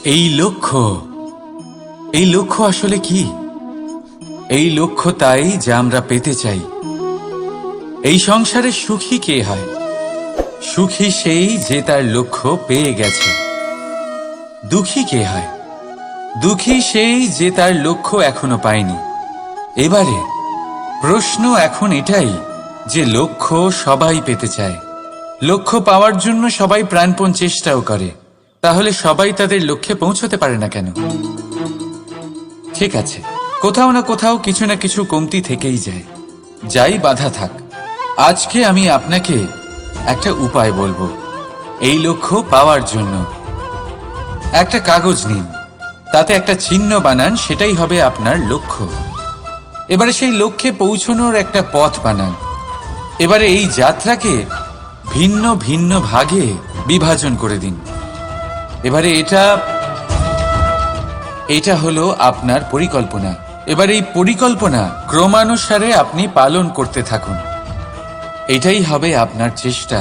এই লক্ষ্য এই লক্ষ্য আসলে কি? এই লক্ষ্য তাই যা আমরা পেতে চাই। এই সংসারে সুখী কে হয়? সুখী সেই যে তার লক্ষ্য পেয়ে গেছে। দুঃখী কে হয়? দুঃখী সেই যে তার লক্ষ্য এখনো পায়নি। এবারে প্রশ্ন এখন এটাই যে লক্ষ্য সবাই পেতে চায়, লক্ষ্য পাওয়ার জন্য সবাই প্রাণপণ চেষ্টাও করে, তাহলে সবাই তাদের লক্ষ্যে পৌঁছতে পারে না কেন? ঠিক আছে, কোথাও না কোথাও কিছু না কিছু কমতি থেকেই যায়, যাই বাধা থাক। আজকে আমি আপনাকে একটা উপায় বলবো এই লক্ষ্য পাওয়ার জন্য। একটা কাগজ নিন, তাতে একটা চিহ্ন বানান, সেটাই হবে আপনার লক্ষ্য। এবারে সেই লক্ষ্যে পৌঁছানোর একটা পথ বানান। এবারে এই যাত্রাকে ভিন্ন ভিন্ন ভাগে বিভাজন করে দিন। এবারে এটা হলো আপনার পরিকল্পনা। এবার এই পরিকল্পনা ক্রমানুসারে আপনি পালন করতে থাকুন, এটাই হবে আপনার চেষ্টা।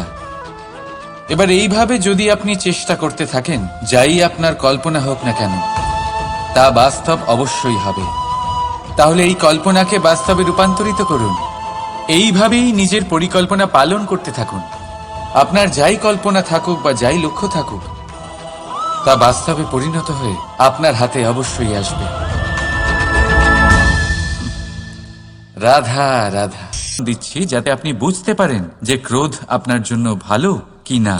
এবার এইভাবে যদি আপনি চেষ্টা করতে থাকেন, যাই আপনার কল্পনা হোক না কেন তা বাস্তব অবশ্যই হবে। তাহলে এই কল্পনাকে বাস্তবে রূপান্তরিত করুন। এইভাবেই নিজের পরিকল্পনা পালন করতে থাকুন। আপনার যাই কল্পনা থাকুক বা যাই লক্ষ্য থাকুক, তা বাস্তবে পরিণত হয়ে আপনার হাতে অবশ্যই আসবে। রাধা রাধা দিচ্ছি যাতে আপনি বুঝতে পারেন যে ক্রোধ আপনার জন্য ভালো কি না।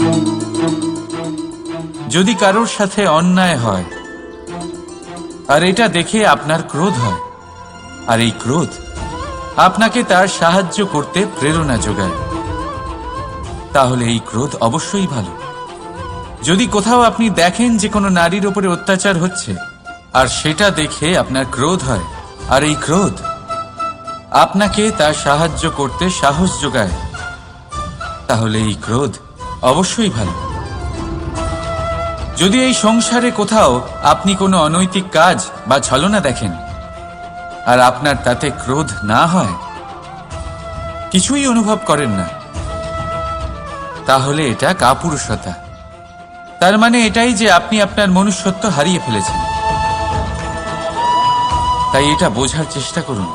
যদি কারোর সাথে অন্যায় হয় আর এটা দেখে আপনার ক্রোধ হয়, আর এই ক্রোধ আপনাকে তার সাহায্য করতে প্রেরণা যোগায়, তাহলে এই ক্রোধ অবশ্যই ভালো। যদি কোথাও আপনি দেখেন যে কোনো নারীর উপরে অত্যাচার হচ্ছে আর সেটা দেখে আপনার ক্রোধ হয়, আর এই ক্রোধ আপনাকে তার সাহায্য করতে সাহস যোগায়, তাহলে এই ক্রোধ অবশ্যই ভালো। যদি এই সংসারে কোথাও আপনি কোনো অনৈতিক কাজ বা ছলনা দেখেন আর আপনার তাতে ক্রোধ না হয়, কিছুই অনুভব করেন না, তাহলে এটা কাপুরুষতা। তার মানে এটাই যে আপনি আপনার মনুষ্যত্ব হারিয়ে ফেলেছেন। তাই এটা বোঝার চেষ্টা করুন,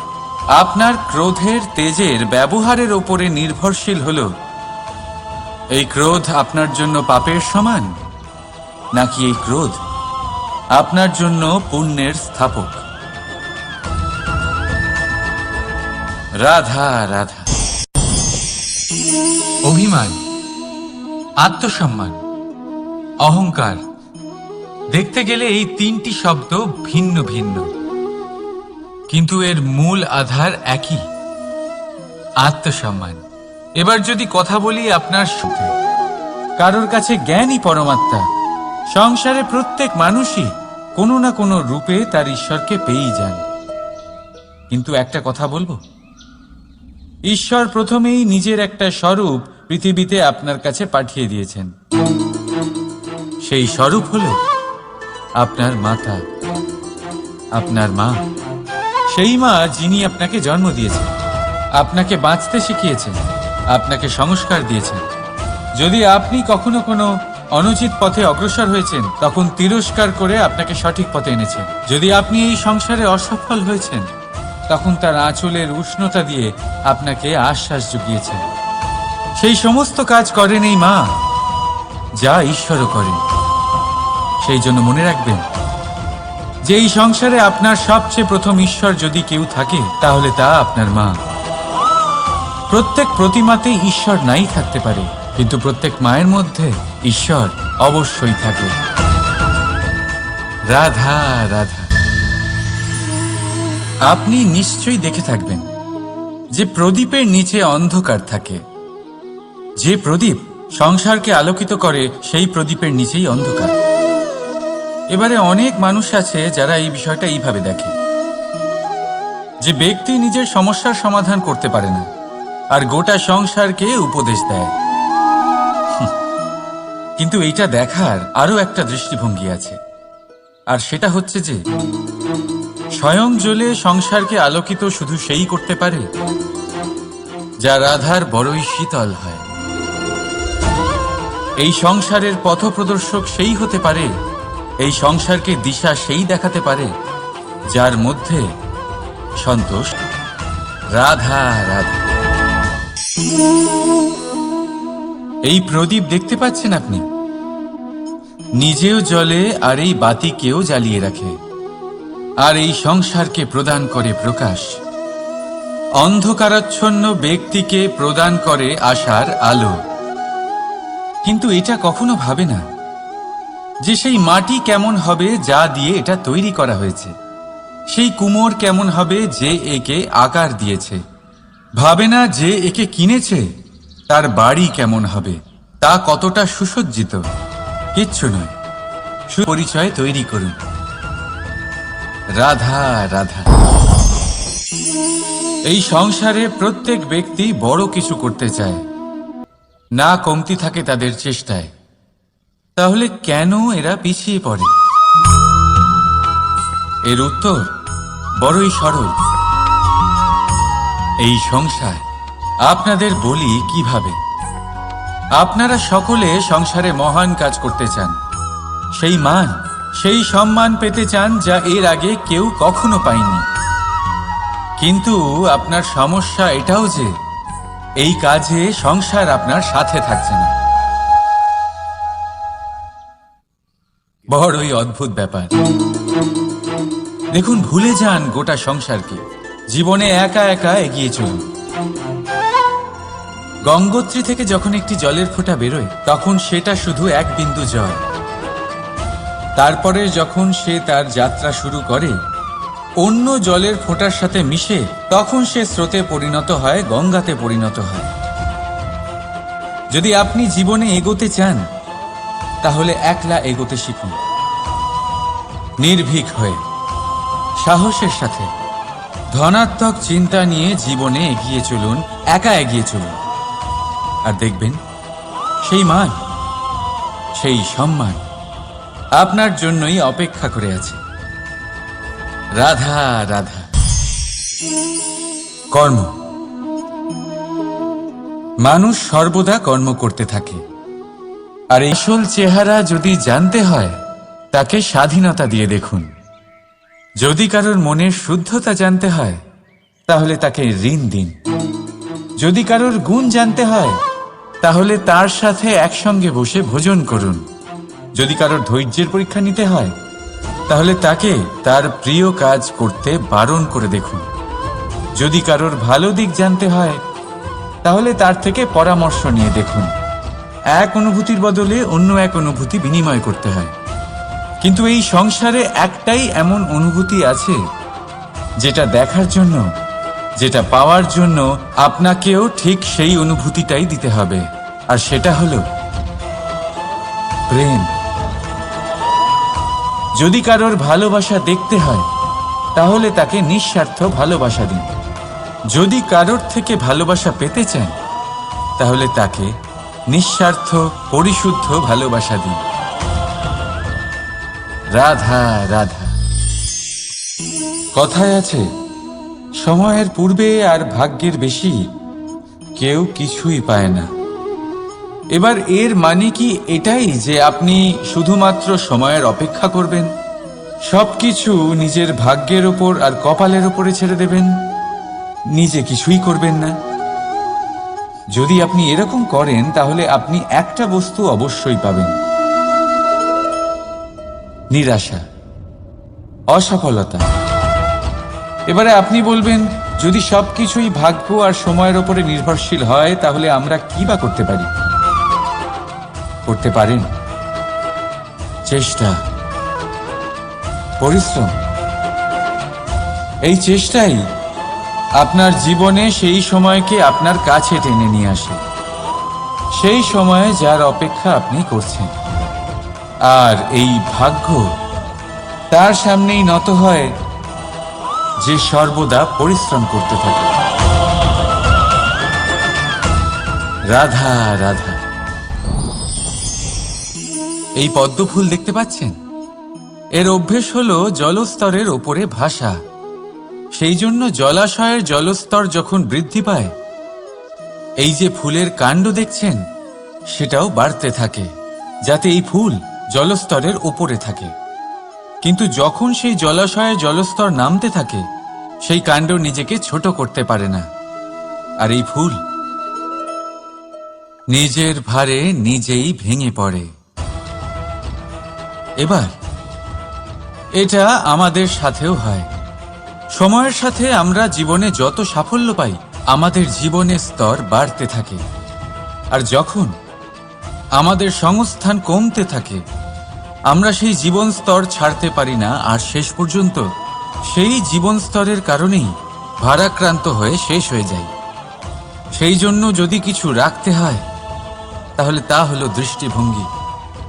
আপনার ক্রোধের তেজের ব্যবহারের ওপরে নির্ভরশীল হলো এই ক্রোধ আপনার জন্য পাপের সমান, নাকি এই ক্রোধ আপনার জন্য পুণ্যের স্থাপক। রাধা রাধা। অভিমান, আত্মসম্মান, অহংকার, দেখতে গেলে এই তিনটি শব্দ ভিন্ন ভিন্ন, কিন্তু এর মূল আধার একই, আত্মসম্মান। এবার যদি কথা বলি আপনার সাথে, কারোর কাছে জ্ঞানই পরমাত্মা। সংসারে প্রত্যেক মানুষই কোনো না কোনো রূপে তার ঈশ্বরকে পেয়েই যান। কিন্তু একটা কথা বলবো, ঈশ্বর প্রথমেই নিজের একটা স্বরূপ পৃথিবীতে আপনার কাছে পাঠিয়ে দিয়েছেন। সেই স্বরূপ হলো আপনার মাতা, আপনার মা। সেই মা যিনি আপনাকে জন্ম দিয়েছেন, আপনাকে বাঁচতে শিখিয়েছেন, আপনাকে সংস্কার দিয়েছেন। যদি আপনি কখনো কোনো অনুচিত পথে অগ্রসর হয়েছেন, তখন তিরস্কার করে আপনাকে সঠিক পথে এনেছেন। যদি আপনি এই সংসারে অসফল হয়েছেন, তখন তার আঁচলের উষ্ণতা দিয়ে আপনাকে আশ্বাস জুগিয়েছেন। সেই সমস্ত কাজ করেন এই মা, যা ঈশ্বরও করেন। সেই জন্য মনে রাখবেন যে এই সংসারে আপনার সবচেয়ে প্রথম ঈশ্বর যদি কেউ থাকে, তাহলে তা আপনার মা। প্রত্যেক প্রতিমাতে ঈশ্বর নাই থাকতে পারে, কিন্তু প্রত্যেক মায়ের মধ্যে ঈশ্বর অবশ্যই থাকে। রাধা রাধা। আপনি নিশ্চয়ই দেখে থাকবেন যে প্রদীপের নিচে অন্ধকার থাকে। যে প্রদীপ সংসারকে আলোকিত করে, সেই প্রদীপের নিচেই অন্ধকার। এবারে অনেক মানুষ আছে যারা এই বিষয়টা এইভাবে দেখে যে ব্যক্তি নিজের সমস্যার সমাধান করতে পারে না, আর গোটা সংসারকে উপদেশ দেয়। কিন্তু এইটা দেখার আরো একটা দৃষ্টিভঙ্গি আছে, আর সেটা হচ্ছে যে স্বয়ং জ্বলে সংসারকে আলোকিত শুধু সেই করতে পারে যা রাধার বড়ই শীতল হয়। এই সংসারের পথপ্রদর্শক সেই হতে পারে এই সংসারকে দিশা সেই দেখাতে পারে যার মধ্যে সন্তোষ। রাধা রাধা। এই প্রদীপ দেখতে পাচ্ছেন আপনি, নিজেও জ্বলে আর এই বাতিকেও জ্বালিয়ে রাখে, আর এই সংসারকে প্রদান করে প্রকাশ। অন্ধকারাচ্ছন্ন ব্যক্তিকে প্রদান করে আশার আলো। কিন্তু এটা কখনো ভাবে না যে সেই মাটি কেমন হবে যা দিয়ে এটা তৈরি করা হয়েছে, সেই কুমোর কেমন হবে যে একে আকার দিয়েছে। ভাবে না যে একে কিনেছে তার বাড়ি কেমন হবে, তা কতটা সুসজ্জিত। কিচ্ছু নয়, সুপরিচয় তৈরি করুন। রাধা রাধা। এই সংসারে প্রত্যেক ব্যক্তি বড় কিছু করতে চায়, না কমতি থাকে তাদের চেষ্টায়। তাহলে কেন এরা পিছিয়ে পড়ে? এর উত্তর বড়ই সরল। এই সংসার আপনাদের বলি কিভাবে। আপনারা সকলে সংসারে মহান কাজ করতে চান, সেই মান সেই সম্মান পেতে চান যা এর আগে কেউ কখনো পায়নি। কিন্তু আপনার সমস্যা এটাও যে এই কাজে সংসার আপনার সাথে থাকছে না। বড়ই অদ্ভুত ব্যাপার। দেখুন, ভুলে যান গোটা সংসারকে, জীবনে একা একা এগিয়ে চলুন। গঙ্গোত্রী থেকে যখন একটি জলের ফোঁটা বেরোয় তখন সেটা শুধু এক বিন্দু জল। তারপরে যখন সে তার যাত্রা শুরু করে অন্য জলের ফোঁটার সাথে মিশে, তখন সে স্রোতে পরিণত হয়, গঙ্গাতে পরিণত হয়। যদি আপনি জীবনে এগোতে চান তাহলে একলা এগোতে শিখুন, নির্ভীক হয়ে, সাহসের সাথে, ধনাত্মক চিন্তা নিয়ে জীবনে এগিয়ে চলুন, একা এগিয়ে চলুন। আর দেখবেন সেই মান, সেই সম্মান আপনার জন্যই অপেক্ষা করে আছে। রাধা রাধা। কর্ম। মানুষ সর্বদা কর্ম করতে থাকে, আর আসল চেহারা যদি জানতে হয় তাকে স্বাধীনতা দিয়ে দেখুন। যদি কারোর মনের শুদ্ধতা জানতে হয় তাহলে তাকে ঋণ দিন। যদি কারোর গুণ জানতে হয় তাহলে তার সাথে একসঙ্গে বসে ভোজন করুন। যদি কারোর ধৈর্যের পরীক্ষা নিতে হয় তাহলে তাকে তার প্রিয় কাজ করতে বারণ করে দেখুন। যদি কারোর ভালো দিক জানতে হয় তাহলে তার থেকে পরামর্শ নিয়ে দেখুন। এক অনুভূতির বদলে অন্য এক অনুভূতি বিনিময় করতে হয়। কিন্তু এই সংসারে একটাই এমন অনুভূতি আছে যেটা দেখার জন্য, যেটা পাওয়ার জন্য আপনাকেও ঠিক সেই অনুভূতিটাই দিতে হবে, আর সেটা হলো প্রেম। যদি কারোর ভালোবাসা দেখতে হয় তাহলে তাকে নিঃস্বার্থ ভালোবাসা দিন। যদি কারোর থেকে ভালোবাসা পেতে চান তাহলে তাকে নিঃস্বার্থ পরিশুদ্ধ ভালোবাসা দিন। রাধা রাধা। কথায় আছে, সময়ের পূর্বে আর ভাগ্যের বেশি কেউ কিছুই পায় না। এবার এর মানে কি এটাই যে আপনি শুধুমাত্র সময়ের অপেক্ষা করবেন, সবকিছু নিজের ভাগ্যের ওপর আর কপালের ওপরে ছেড়ে দেবেন, নিজে কিছুই করবেন না? যদি আপনি এরকম করেন তাহলে আপনি একটা বস্তু অবশ্যই পাবেন, নিরাশা, অসফলতা। এবারে আপনি বলবেন, যদি সবকিছুই ভাগ্য আর সময়ের ওপরে নির্ভরশীল হয় তাহলে আমরা কি বা করতে পারি? করতে পারেন চেষ্টা, পরিশ্রম। এই চেষ্টাই আপনার জীবনে সেই সময়কে আপনার কাছে টেনে নিয়ে আসে, সেই সময়ে যার অপেক্ষা আপনি করছেন। আর এই ভাগ্য তার সামনেই নত হয় যে সর্বদা পরিশ্রম করতে থাকে। রাধা রাধা। এই পদ্মফুল দেখতে পাচ্ছেন? এর অভ্যেস হলো জলস্তরের ওপরে ভাসা। সেই জন্য জলাশয়ের জলস্তর যখন বৃদ্ধি পায়, এই যে ফুলের কাণ্ড দেখছেন সেটাও বাড়তে থাকে, যাতে এই ফুল জলস্তরের ওপরে থাকে। কিন্তু যখন সেই জলাশয়ের জলস্তর নামতে থাকে, সেই কাণ্ড নিজেকে ছোট করতে পারে না। আর এই ফুল নিজের ভারে নিজেই ভেঙে পড়ে। এবার এটা আমাদের সাথেও হয়। সময়ের সাথে আমরা জীবনে যত সাফল্য পাই, আমাদের জীবনের স্তর বাড়তে থাকে। আর যখন আমাদের সংস্থান কমতে থাকে, আমরা সেই জীবন স্তর ছাড়তে পারি না, আর শেষ পর্যন্ত সেই জীবন স্তরের কারণেই ভারাক্রান্ত হয়ে শেষ হয়ে যায়। সেই জন্য যদি কিছু রাখতে হয়, তাহলে তা হলো দৃষ্টিভঙ্গি।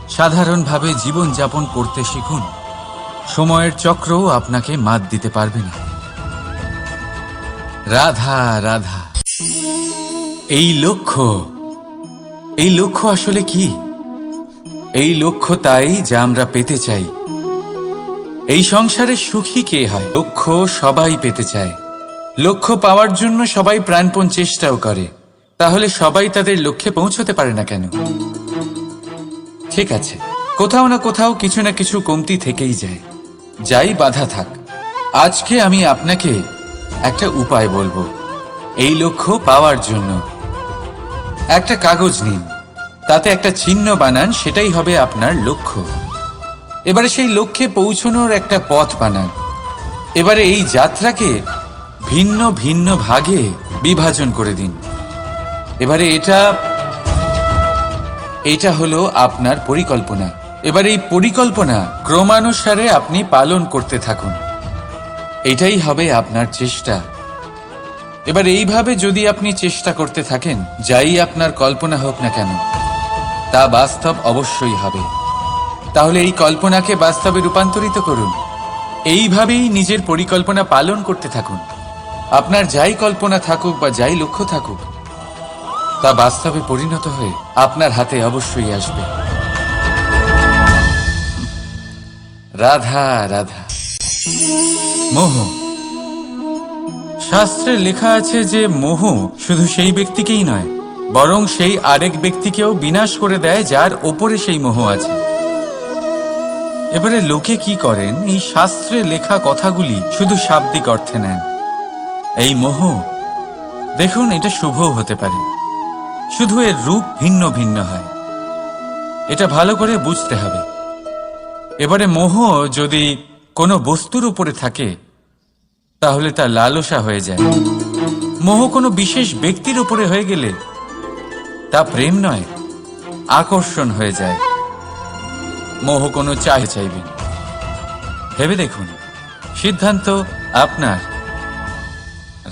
সাধারণভাবে জীবন যাপন করতে শিখুন। সময়ের চক্রও আপনাকে মাত দিতে পারবে না। রাধা রাধা। এই লক্ষ্য আসলে কি? এই লক্ষ্য তাই যা আমরা পেতে চাই। এই সংসারে সুখী কে হয়? লক্ষ্য সবাই পেতে চায়। লক্ষ্য পাওয়ার জন্য সবাই প্রাণপণ চেষ্টাও করে। তাহলে সবাই তাদের লক্ষ্যে পৌঁছতে পারে না কেন? ঠিক আছে, কোথাও না কোথাও কিছু না কিছু কমতি থেকেই যায়। যাই বাধা থাক, আজকে আমি আপনাকে একটা উপায় বলবো। এই লক্ষ্য পাওয়ার জন্য একটা কাগজ নিন, তাতে একটা চিহ্ন বানান, সেটাই হবে আপনার লক্ষ্য। এবারে সেই লক্ষ্যে পৌঁছানোর একটা পথ বানান। এবারে এই যাত্রাকে ভিন্ন ভিন্ন ভাগে বিভাজন করে দিন। এবারে এটা হলো আপনার পরিকল্পনা। এবার এই পরিকল্পনা ক্রমানুসারে আপনি পালন করতে থাকুন। এটাই হবে আপনার চেষ্টা। এবার এইভাবে যদি আপনি চেষ্টা করতে থাকেন, যাই আপনার কল্পনা হোক না কেন, তা বাস্তব অবশ্যই হবে। তাহলে এই কল্পনাকে বাস্তবে রূপান্তরিত করুন। এইভাবেই নিজের পরিকল্পনা পালন করতে থাকুন। আপনার যাই কল্পনা থাকুক বা যাই লক্ষ্য থাকুক, তা বাস্তবে পরিণত হয়ে আপনার হাতে অবশ্যই আসবে। রাধা রাধা। মোহ। শাস্ত্রে লেখা আছে যে মোহ শুধু সেই ব্যক্তিকেই নয়, বরং সেই আরেক ব্যক্তিকেও বিনাশ করে দেয় যার ওপরে সেই মোহ আছে। এবারে লোকে কি করেন, এই শাস্ত্রে লেখা কথাগুলি শুধু শাব্দিক অর্থে নেন। এই মোহ, দেখুন, এটা শুভও হতে পারে, শুধু এর রূপ ভিন্ন ভিন্ন হয়। এটা ভালো করে বুঝতে হবে। এবারে মোহ যদি কোনো বস্তুর উপরে থাকে, তাহলে তা লালসা হয়ে যায়। মোহ কোনো বিশেষ ব্যক্তির উপরে হয়ে গেলে তা প্রেম নয়, আকর্ষণ হয়ে যায়। মোহ কোনো চাইবেন। ভেবে দেখুন, সিদ্ধান্ত আপনার।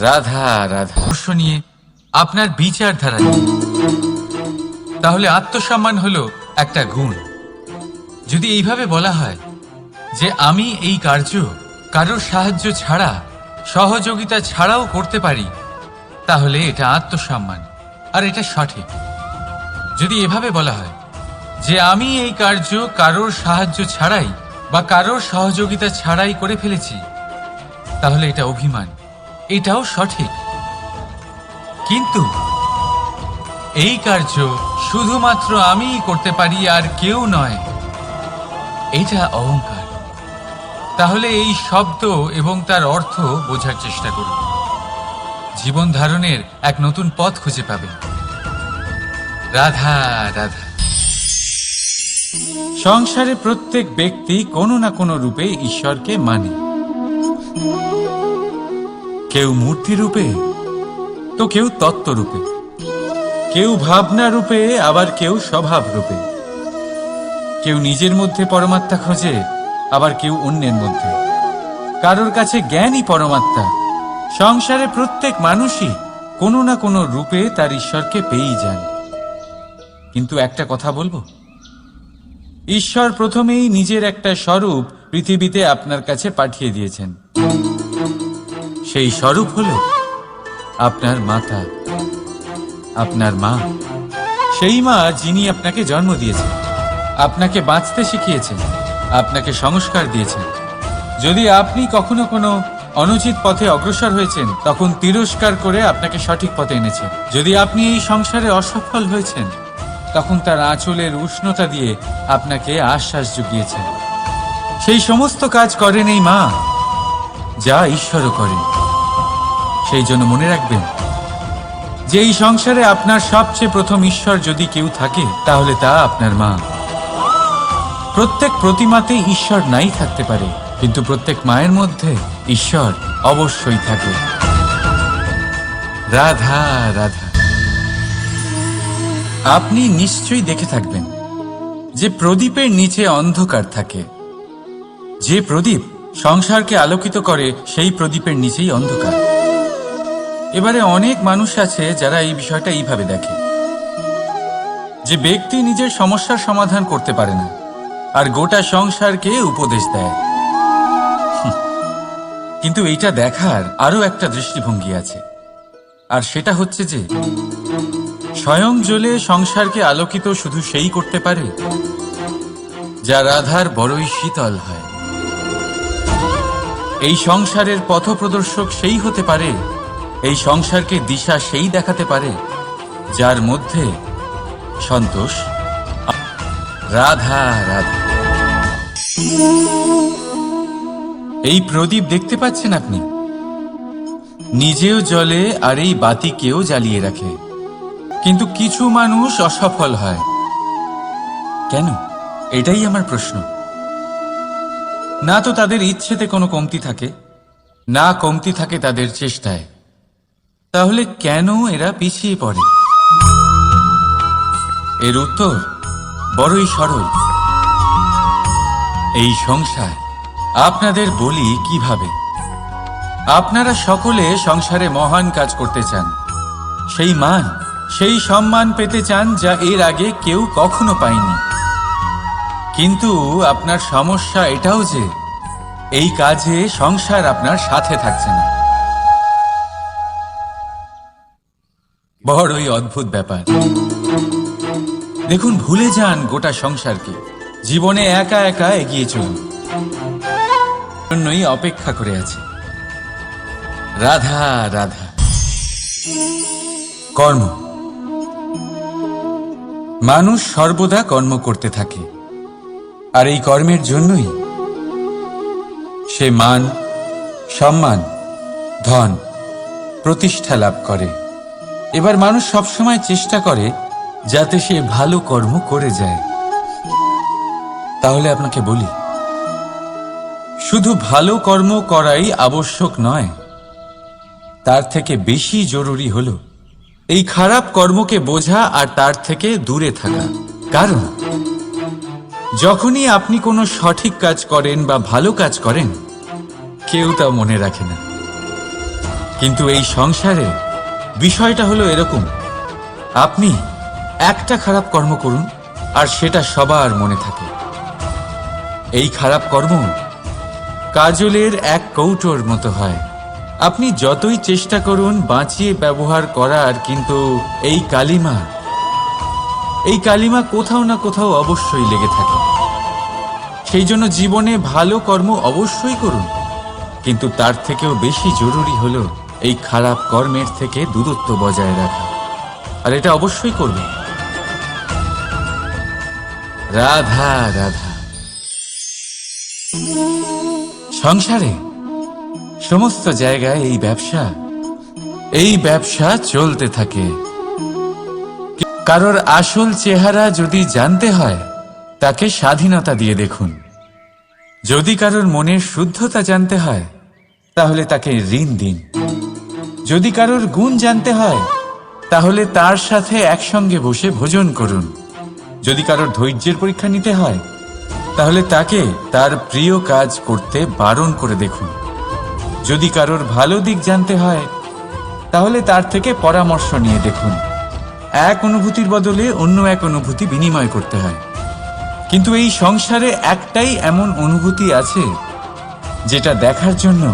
রাধা রাধা। নিয়ে আপনার বিচারধারা। তাহলে আত্মসম্মান হলো একটা গুণ। যদি এইভাবে বলা হয় যে আমি এই কার্য কারোর সাহায্য ছাড়া, সহযোগিতা ছাড়াও করতে পারি, তাহলে এটা আত্মসম্মান, আর এটা সঠিক। যদি এভাবে বলা হয় যে আমি এই কার্য কারোর সাহায্য ছাড়াই বা কারোর সহযোগিতা ছাড়াই করে ফেলেছি, তাহলে এটা অভিমান, এটাও সঠিক। কিন্তু এই কার্য শুধুমাত্র আমিই করতে পারি আর কেউ নয়, এটা অহংকার। তাহলে এই শব্দ এবং তার অর্থ বোঝার চেষ্টা করুন। জীবন ধারণের এক নতুন পথ খুঁজে পাবেন। রাধা রাধা। সংসারে প্রত্যেক ব্যক্তি কোনো না কোনো রূপে ঈশ্বরকে মানে। কেউ মূর্তি রূপে, তো কেউ তত্ত্ব রূপে, কেউ ভাবনা রূপে, আবার কেউ স্বভাব রূপে। কেউ নিজের মধ্যে পরমাত্মা খোঁজে, আবার কেউ অন্যের মধ্যে। কারোর কাছে জ্ঞানই পরমাত্মা। সংসারে প্রত্যেক মানুষই কোনো না কোনো রূপে তার ঈশ্বরকে পেয়েই যান। কিন্তু একটা কথা বলবো, ঈশ্বর প্রথমেই নিজের একটা স্বরূপ পৃথিবীতে আপনার কাছে পাঠিয়ে দিয়েছেন। সেই স্বরূপ হলো আপনার মাতা, আপনার মা। সেই মা যিনি আপনাকে জন্ম দিয়েছেন, আপনাকে বাঁচতে শিখিয়েছেন, আপনাকে সংস্কার দিয়েছেন। যদি আপনি কখনো কোনো অনুচিত পথে অগ্রসর হয়েছেন, তখন তিরস্কার করে আপনাকে সঠিক পথে এনেছেন। যদি আপনি এই সংসারে অসফল হয়েছেন, তখন তার আঁচলের উষ্ণতা দিয়ে আপনাকে আশ্বাস জুগিয়েছেন। সেই সমস্ত কাজ করেন এই মা যা ঈশ্বরও করেন। সেই জন্য মনে রাখবেন যে এই সংসারে আপনার সবচেয়ে প্রথম ঈশ্বর যদি কেউ থাকে তাহলে তা আপনার মা। প্রত্যেক প্রতিমাতে ঈশ্বর নাই থাকতে পারে, কিন্তু প্রত্যেক মায়ের মধ্যে ঈশ্বর অবশ্যই থাকে। রাধা রাধা। আপনি নিশ্চয়ই দেখে থাকবেন যে প্রদীপের নিচে অন্ধকার থাকে। যে প্রদীপ সংসারকে আলোকিত করে সেই প্রদীপের নিচেই অন্ধকার। এবারে অনেক মানুষ আছে যারা এই বিষয়টা এইভাবে দেখে যে ব্যক্তি নিজের সমস্যার সমাধান করতে পারে না আর গোটা সংসারকে উপদেশ দেয়। কিন্তু এইটা দেখার আরো একটা দৃষ্টিভঙ্গি আছে, আর সেটা হচ্ছে যে স্বয়ং জ্বলে সংসারকে আলোকিত শুধু সেই করতে পারে যা রাধার বড়ই শীতল হয়। এই সংসারের পথপ্রদর্শক সেই হতে পারে, এই সংসারকে দিশা সেই দেখাতে পারে যার মধ্যে সন্তোষ। রাধা রাধা। এই প্রদীপ দেখতে পাচ্ছেন আপনি, নিজেও জ্বলে আর এই বাতিকেও জ্বালিয়ে রাখে, কিন্তু কিছু মানুষ অসফল হয় কেন? এটাই আমার প্রশ্ন। না তো তাদের ইচ্ছেতে কোনো কমতি থাকে, না কমতি থাকে তাদের চেষ্টায়। তাহলে কেন এরা পিছিয়ে পড়ে? এর উত্তর বড়ই সরল। এই সংসার আপনাদের বলি কিভাবে। আপনারা সকলে সংসারে মহান কাজ করতে চান, সেই মান সেই সম্মান পেতে চান যা এর আগে কেউ কখনো পায়নি। কিন্তু আপনার সমস্যা এটাও যে এই কাজে সংসার আপনার সাথে থাকছে না। বড়ই অদ্ভুত ব্যাপার। দেখুন, ভুলে যান গোটা সংসারকে, জীবনে একা একা এগিয়ে চলুন। জন্যই অপেক্ষা করে আছে। রাধা রাধা। কর্ম। মানুষ সর্বদা কর্ম করতে থাকে, আর এই কর্মের জন্যই সে মান, সম্মান, ধন, প্রতিষ্ঠা লাভ করে। এবার মানুষ সবসময় চেষ্টা করে যাতে সে ভালো কর্ম করে যায়। তাহলে আপনাকে বলি, শুধু ভালো কর্ম করাই আবশ্যক নয়, তার থেকে বেশি জরুরি হলো এই খারাপ কর্মকে বোঝা আর তার থেকে দূরে থাকা। কারণ যখনই আপনি কোনো সঠিক কাজ করেন বা ভালো কাজ করেন, কেউ তা মনে রাখে না। কিন্তু এই সংসারে বিষয়টা হলো এরকম, আপনি একটা খারাপ কর্ম করুন আর সেটা সবার মনে থাকে। এই খারাপ কর্ম কাজলের এক কৌটোর মতো হয়। আপনি যতই চেষ্টা করুন বাঁচিয়ে ব্যবহার করার, কিন্তু এই কালিমা কোথাও না কোথাও অবশ্যই লেগে থাকে। সেই জন্য জীবনে ভালো কর্ম অবশ্যই করুন, কিন্তু তার থেকেও বেশি জরুরি হলো এই খারাপ কর্মের থেকে দূরত্ব বজায় রাখা, আর এটা অবশ্যই করবেন। রাধা রাধা। সংসারে সমস্ত জায়গায় এই ব্যবসা চলতে থাকে। কারোর আসল চেহারা যদি জানতে হয়, তাকে স্বাধীনতা দিয়ে দেখুন। যদি কারোর মনের শুদ্ধতা জানতে হয়, তাহলে তাকে ঋণ দিন। যদি কারোর গুণ জানতে হয়, তাহলে তার সাথে একসঙ্গে বসে ভোজন করুন। যদি কারোর ধৈর্যের পরীক্ষা নিতে হয়, তাহলে তাকে তার প্রিয় কাজ করতে বারণ করে দেখুন। যদি কারোর ভালো দিক জানতে হয়, তাহলে তার থেকে পরামর্শ নিয়ে দেখুন। এক অনুভূতির বদলে অন্য এক অনুভূতি বিনিময় করতে হয়। কিন্তু এই সংসারে একটাই এমন অনুভূতি আছে যেটা দেখার জন্য,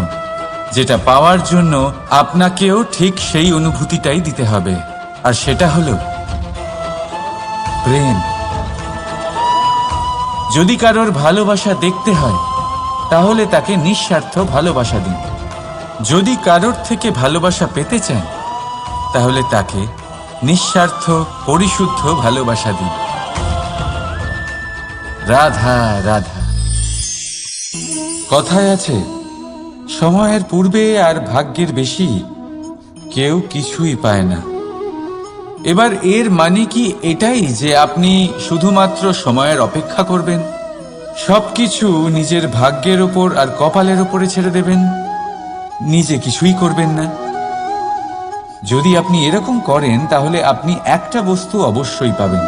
যেটা পাওয়ার জন্য আপনাকেও ঠিক সেই অনুভূতিটাই দিতে হবে, আর সেটা হলো প্রেম। যদি কারোর ভালোবাসা দেখতে হয়, তাহলে তাকে নিঃস্বার্থ ভালোবাসা দিন। যদি কারোর থেকে ভালোবাসা পেতে চান, তাহলে তাকে নিঃস্বার্থ পরিশুদ্ধ ভালোবাসা দিন। রাধা রাধা। কথায় আছে, সময়ের পূর্বে আর ভাগ্যের বেশি কেউ কিছুই পায় না। এবার এর মানে কি এটাই যে আপনি শুধুমাত্র সময়ের অপেক্ষা করবেন, সবকিছু নিজের ভাগ্যের ওপর আর কপালের ওপরে ছেড়ে দেবেন, নিজে কিছুই করবেন না? যদি আপনি এরকম করেন তাহলে আপনি একটা বস্তু অবশ্যই পাবেন: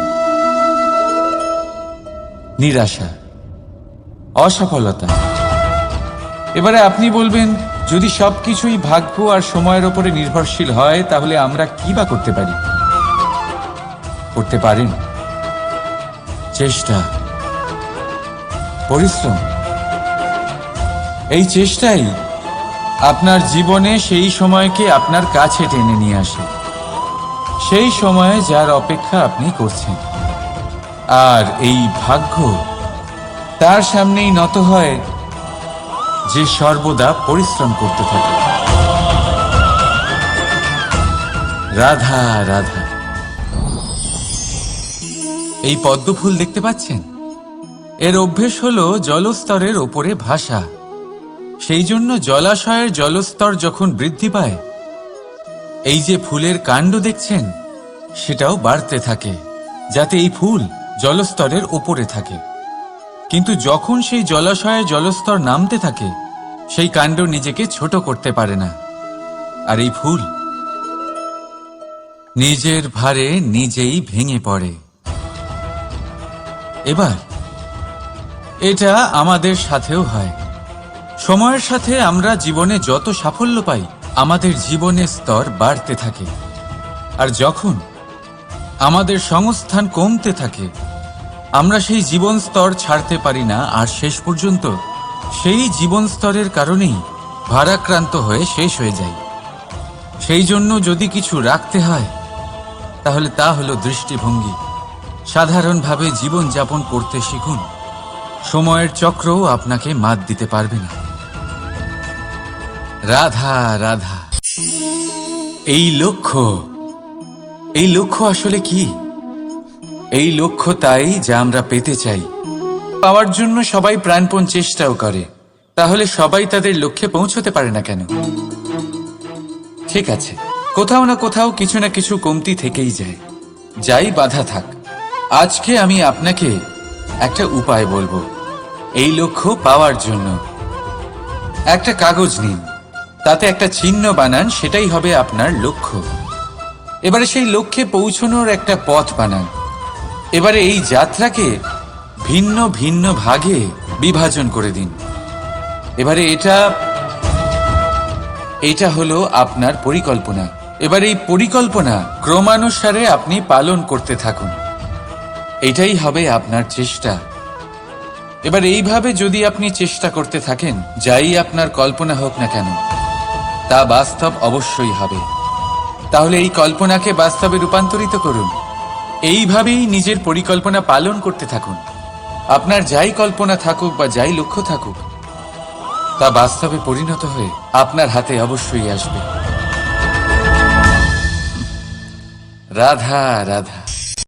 নিরাশা, অসফলতা। এবারে আপনি বলবেন, যদি সবকিছুই ভাগ্য আর সময়ের ওপরে নির্ভরশীল হয় তাহলে আমরা কি বা করতে পারি? করতে পারেন চেষ্টা, পরিশ্রম। এই চেষ্টাই আপনার জীবনে সেই সময়কে আপনার কাছে টেনে নিয়ে আসে, সেই সময়ে যার অপেক্ষা আপনি করছেন। আর এই ভাগ্য তার সামনেই নত হয় যে সর্বদা পরিশ্রম করতে থাকে। রাধা রাধা। এই পদ্মফুল দেখতে পাচ্ছেন? এর অভ্যেস হলো জলস্তরের ওপরে ভাসা। সেই জন্য জলাশয়ের জলস্তর যখন বৃদ্ধি পায়, এই যে ফুলের কাণ্ড দেখছেন সেটাও বাড়তে থাকে, যাতে এই ফুল জলস্তরের ওপরে থাকে। কিন্তু যখন সেই জলাশয়ে জলস্তর নামতে থাকে, সেই কাণ্ড নিজেকে ছোট করতে পারে না, আর এই ফুল নিজের ভারে নিজেই ভেঙে পড়ে। এবার এটা আমাদের সাথেও হয়। সময়ের সাথে আমরা জীবনে যত সাফল্য পাই, আমাদের জীবনের স্তর বাড়তে থাকে। আর যখন আমাদের সংস্থান কমতে থাকে, আমরা সেই জীবন স্তর ছাড়তে পারি না, আর শেষ পর্যন্ত সেই জীবন স্তরের কারণেই ভারাক্রান্ত হয়ে শেষ হয়ে যাই। সেই জন্য যদি কিছু রাখতে হয় তাহলে তা হলো দৃষ্টিভঙ্গি। সাধারণভাবে জীবন যাপন করতে শিখুন, সময়ের চক্রও আপনাকে মাত দিতে পারবে না। রাধা রাধা। এই লক্ষ্য আসলে কি? এই লক্ষ্য তাই যা আমরা পেতে চাই। পাওয়ার জন্য সবাই প্রাণপণ চেষ্টাও করে, তাহলে সবাই তাদের লক্ষ্যে পৌঁছতে পারে না কেন? ঠিক আছে, কোথাও না কোথাও কিছু না কিছু কমতি থেকেই যায়, যাই বাধা থাক। আজকে আমি আপনাকে একটা উপায় বলবো এই লক্ষ্য পাওয়ার জন্য। একটা কাগজ নিন, তাতে একটা চিহ্ন বানান, সেটাই হবে আপনার লক্ষ্য। এবারে সেই লক্ষ্যে পৌঁছানোর একটা পথ বানান। এবারে এই যাত্রাকে ভিন্ন ভিন্ন ভাগে বিভাজন করে দিন। এবারে এটা হলো আপনার পরিকল্পনা। এবার এই পরিকল্পনা ক্রমানুসারে আপনি পালন করতে থাকুন, এটাই হবে আপনার চেষ্টা। এবার এইভাবে যদি আপনি চেষ্টা করতে থাকেন, যাই আপনার কল্পনা হোক না কেন, তা বাস্তব অবশ্যই হবে। তাহলে এই কল্পনাকে বাস্তবে রূপান্তরিত করুন। এইভাবেই নিজের পরিকল্পনা পালন করতে থাকুন। আপনার যাই কল্পনা থাকুক বা যাই লক্ষ্য থাকুক, তা বাস্তবে পরিণত হয়ে আপনার হাতে অবশ্যই আসবে। রাধা রাধা।